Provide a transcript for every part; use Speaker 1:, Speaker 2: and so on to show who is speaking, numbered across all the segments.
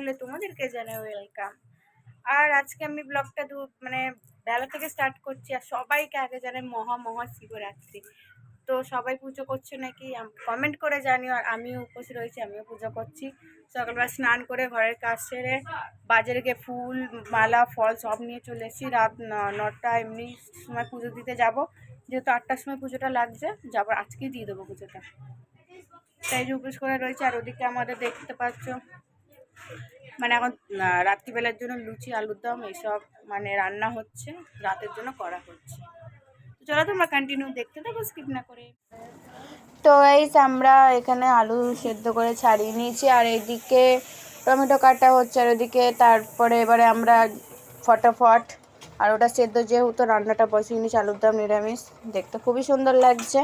Speaker 1: চ্যানেলে তোমাদেরকে জানাই ওয়েলকাম। আর আজকে আমি ব্লগটা মানে বেলা থেকে স্টার্ট করছি। আর সবাইকে আগে জানাই মহা শিবরাত্রি। তো সবাই পুজো করছে নাকি কমেন্ট করে জানিও। আর আমিও উপোস রয়েছি, আমিও পুজো করছি। সকালবেলা স্নান করে ঘরের কাজ সেরে বাজারে গিয়ে ফুল মালা ফল সব নিয়ে চলে এসেছি। রাত 9টা এমনি সময় পুজো দিতে যাব, যেহেতু 8টার সময় পুজোটা লাগছে, যাবো আজকেই দিয়ে দেবো পুজোটা। তাই যে উপোস করে রয়েছে। আর ওদিকে আমাদের দেখতে পাচ্ছ মানে এখন রাত্রিবেলার জন্য লুচি আলুর দম এসব মানে রান্না হচ্ছে, রাতের জন্য করা হচ্ছে। চলো তোমরা কন্টিনিউ দেখতে থাকো, স্কিপ না করে। তো গাইস আমরা এখানে আলু সেদ্ধ করে ছাড়িয়ে নিয়েছি, আর এইদিকে টমেটো কাটা হচ্ছে, আর ওদিকে তারপরে এবারে আমরা ফটাফট আর ওটা সেদ্ধ যেহেতু রান্নাটা বসিয়ে নিয়েছি, আলুর দম নিরামিষ, দেখতে খুবই সুন্দর লাগছে।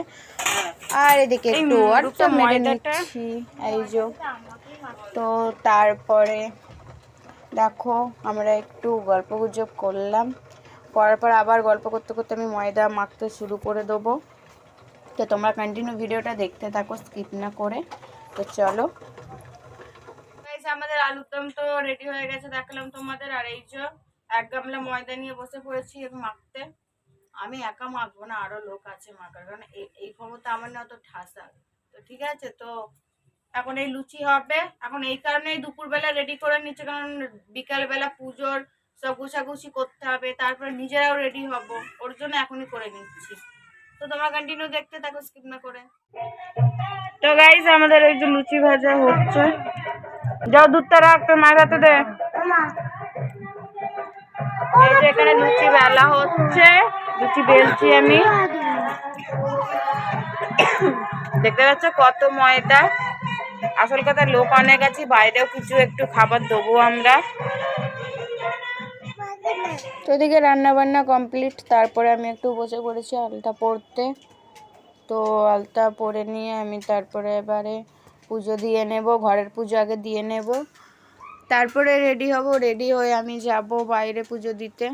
Speaker 1: আর এদিকে একটু অর্থ মেরে নিচ্ছি এই যে। তো তারপরে দেখো আমরা একটু গল্প গুজব করলাম, করার পর আবার গল্প করতে করতে আমি ময়দা মাখতে শুরু করে দেবো। তো তোমরা কন্টিনিউ ভিডিওটা দেখতে থাকো স্কিপ না করে। তো চলো আমাদের আলুর দম তো রেডি হয়ে গেছে, দেখালাম তোমাদের। আর এই যে 1 গামলা ময়দা নিয়ে বসে পড়েছি মাখতে। আমি একা মাখবো না, আরো লোক আছে মাখার, কারণ এই ক্ষমতা আমার না তো ঠাসা। তো ঠিক আছে, তো এখন এই লুচি হবে। এখন এই কারণেই দুপুরবেলা রেডি করে নিচ্ছে, কারণ বিকালবেলা পুজোর সব গুছাগুছি করতে হবে, তারপরে নিজেরাও রেডি হব, ওর জন্য এখনই করে নিচ্ছি। তো তোমরা কন্টিনিউ দেখতে থাকো স্কিপ না করে। তো গাইস আমাদের এই যে লুচি ভাজা হচ্ছে। যাও দুধটা রাখ, তোর মায়ের হাতে দে। এই যে এখানে লুচি বেলা হচ্ছে, লুচি বেলছি আমি। দেখতে পাচ্ছ কত ময়দা। আসল কথা লোক অনেক আছে, বাইরেও কিছু একটু খাবার দেবো আমরা। তো এদিকে রান্না বান্না কমপ্লিট, তারপরে আমি একটু বসে পড়েছি আলতা পড়তে। তো আলতা পরে নিয়ে আমি তারপরে এবারে পুজো দিয়ে নেব, ঘরের পুজো আগে দিয়ে নেব, তারপরে রেডি হব। রেডি হয়ে আমি যাব বাইরে পুজো দিতে।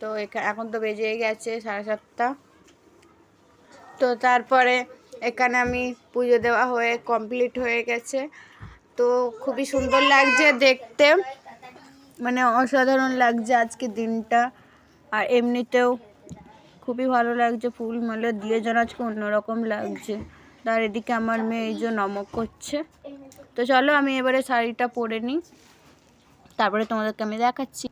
Speaker 1: তো এখন তো বেজেই গেছে 7:30। তো তারপরে এখানে আমি পুজো দেওয়া হয়ে কমপ্লিট হয়ে গেছে। তো খুবই সুন্দর লাগছে দেখতে, মানে অসাধারণ লাগছে আজকে দিনটা। আর এমনিতেও খুবই ভালো লাগছে, ফুল মালা দিয়ে যেন আজকে অন্যরকম লাগছে। তার এদিকে আমার মেয়ে এই যে নমক করছে। তো চলো আমি এবারে শাড়িটা পরে নিই, তারপরে তোমাদেরকে আমি দেখাচ্ছি।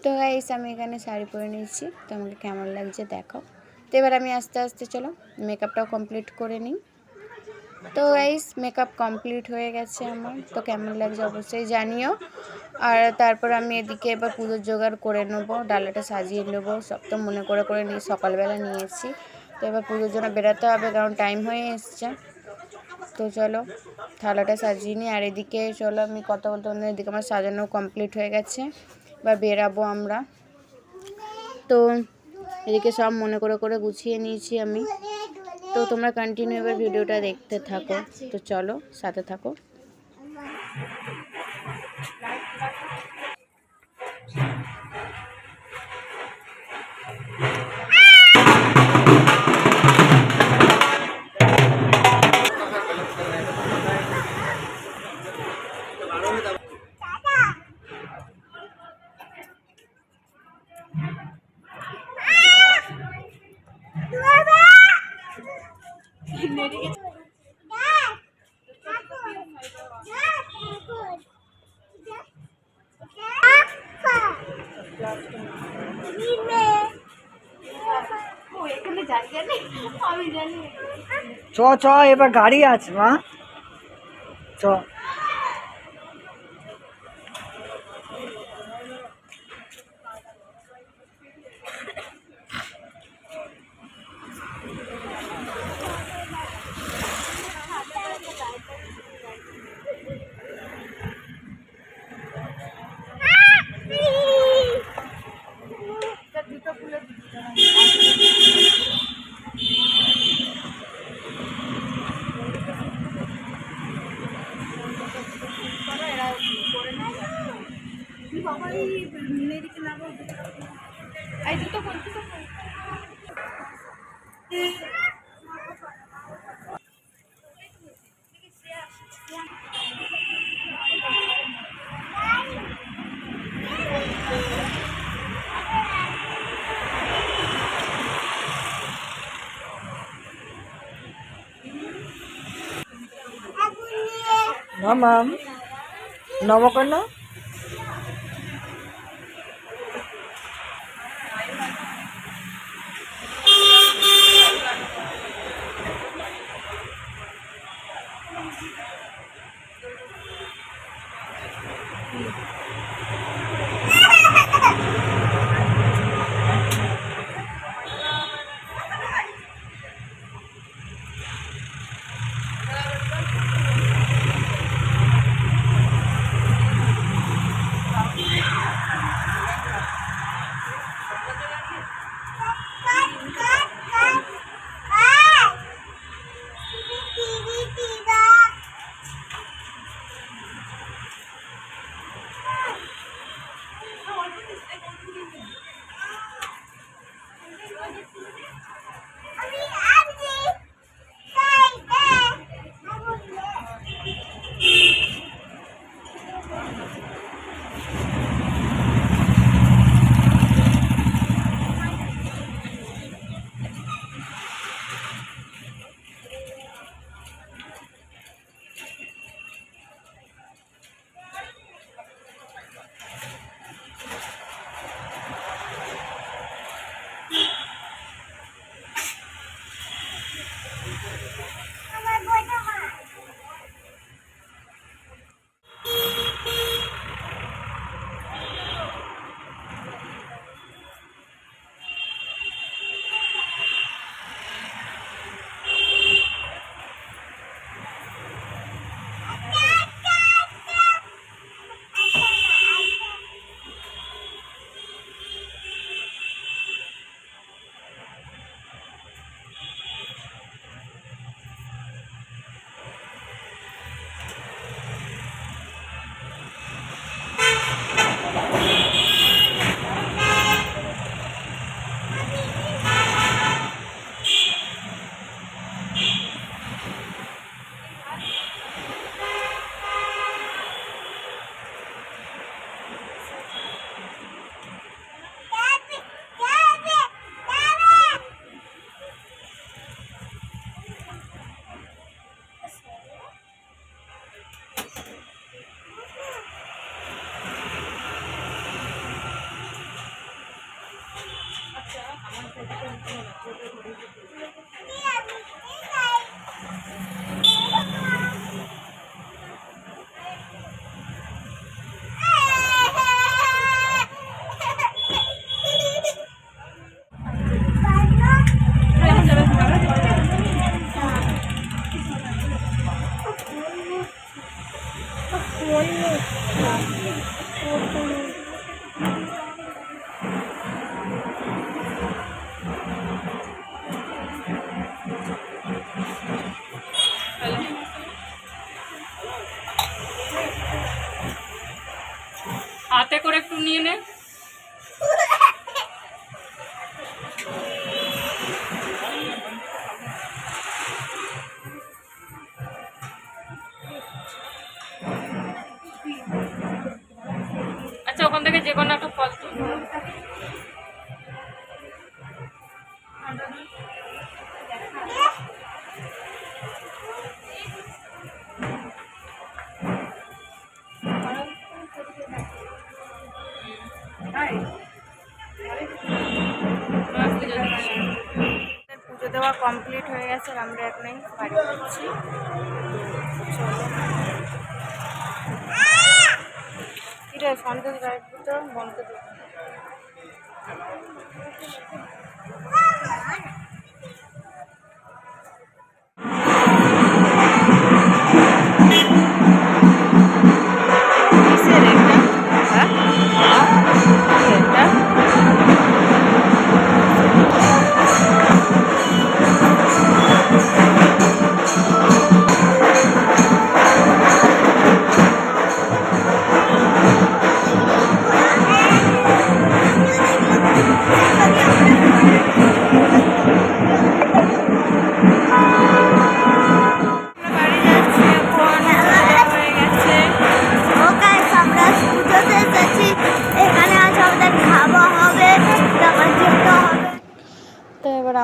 Speaker 1: তো গাইস আমি এখানে শাড়ি পরে নিয়েছি, তো আমাকে কেমন লাগছে দেখো। তো এবার আমি আস্তে আস্তে চলো মেকআপটাও কমপ্লিট করে নিই। তো গাইস মেকআপ কমপ্লিট হয়ে গেছে আমার, তো কেমন লাগছে অবশ্যই জানিও। আর তারপর আমি এদিকে এবার পুজোর জোগাড় করে নেবো, ডালাটা সাজিয়ে নেবো, সব তো মনে করে নিয়ে সকালবেলা নিয়েছি। তো এবার পুজোর জন্য বেরোতে হবে, কারণ টাইম হয়ে এসছে। তো চলো থালাটা সাজিয়ে নিই। আর এদিকে চলো আমি কথা বলতে বলতে এদিকে আমার সাজানো কমপ্লিট হয়ে গেছে, এবার বেরাবো আমরা। তো এদিকে সব মনে করে গুছিয়ে নিয়েছি আমি। তো তোমরা কন্টিনিউ এবার ভিডিওটা দেখতে থাকো। তো চলো সাথে থাকো।
Speaker 2: চ চ এবার গাড়ি আছে মা, চ। মামাম নমকর্ণ
Speaker 3: হাতে করে একটু নিয়ে নে। আচ্ছা, ওখান থেকে যে কোনো একটা ফল তুল।
Speaker 1: পুজো দেওয়া কমপ্লিট হয়ে গেছে আর আমরা এখনই বাড়ি যাচ্ছি। কিরে সন্দেশ রাখবি তো বলতে দেবো। কিসের এটা? হ্যাঁ এটা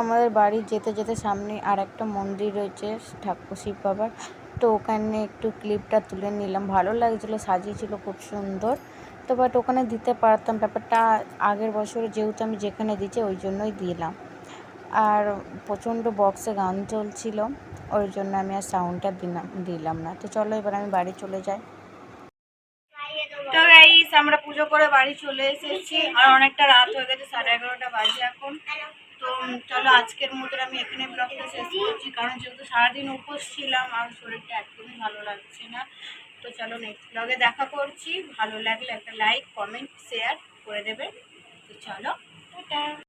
Speaker 1: আমাদের বাড়ি যেতে যেতে সামনে আর একটা মন্দির রয়েছে ঠাকুর শিব বাবার, তো ওখানে একটু ক্লিপটা তুলে নিলাম, ভালো লাগছিলো, সাজিয়েছিল খুব সুন্দর। তো বাট ওখানে দিতে পারতাম, ব্যাপারটা আগের বছরে যেহেতু আমি যেখানে দিচ্ছি ওই জন্যই দিলাম। আর প্রচণ্ড বক্সে গান চলছিল, ওই জন্য আমি আর সাউন্ডটা দিলাম না। তো চলো এবার আমি বাড়ি চলে যাই। তো গাইস আমরা পুজো করে বাড়ি চলে এসেছি, আর অনেকটা রাত হয়ে গেছে, 11:30 বাজে এখন। তো চলো আজকের মতো আমি এখানে ব্লগটা শেষ করছি, কারণ যেহেতু সারাদিন উপোস ছিলাম আর শরীরটা একদমই ভালো লাগছে না। তো চলো নেক্সট ব্লগে দেখা করছি, ভালো লাগলে একটা লাইক কমেন্ট শেয়ার করে দেবে। তো চলো টাটা।